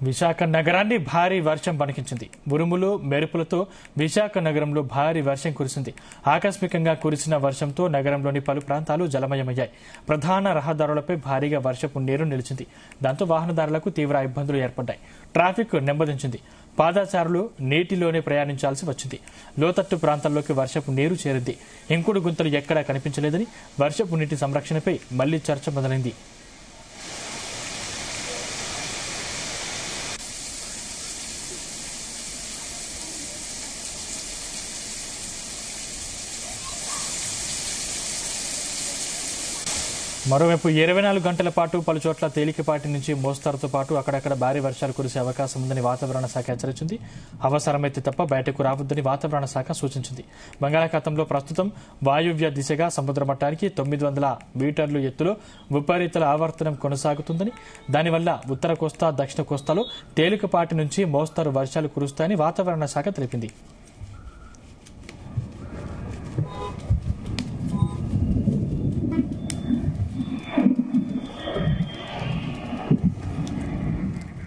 విశాఖ నగరాన్ని భారీ వర్షం వణికించింది. ఉరుములు మెరుపులతో విశాఖ నగరంలో భారీ వర్షం కురిసింది. ఆకస్మికంగా కురిసిన వర్షంతో నగరంలోని పలు ప్రాంతాలు జలమయమయ్యాయి. ప్రధాన రహదారులపై భారీగా వర్షపు నీరు నిలిచింది. దాంతో వాహనదారులకు తీవ్ర ఇబ్బందులు ఏర్పడ్డాయి. ట్రాఫిక్ నెమ్మదించింది. పాదచారులు నీటిలోనే ప్రయాణించాల్సి వచ్చింది. లోతట్టు ప్రాంతాల్లోకి వర్షపు నీరు చేరింది. ఇంకుడు గుంతలు ఎక్కడా కనిపించలేదని వర్షపు నీటి సంరక్షణపై మళ్లీ చర్చ మొదలైంది. మరోవైపు 24 గంటల పాటు పలుచోట్ల తేలికపాటి నుంచి మోస్తరుతో పాటు అక్కడక్కడ భారీ వర్షాలు కురిసే అవకాశం ఉందని వాతావరణ శాఖ హెచ్చరించింది. అవసరమైతే తప్ప బయటకు రావద్దని వాతావరణ శాఖ సూచించింది. బంగాళాఖాతంలో ప్రస్తుతం వాయువ్య దిశగా సముద్ర మట్టానికి 900 మీటర్లు ఎత్తులో ఉపరితల ఆవర్తనం కొనసాగుతుందని, దానివల్ల ఉత్తర కోస్తా, దక్షిణ కోస్తాలో తేలికపాటి నుంచి మోస్తరు వర్షాలు కురుస్తాయని వాతావరణ శాఖ తెలిపింది.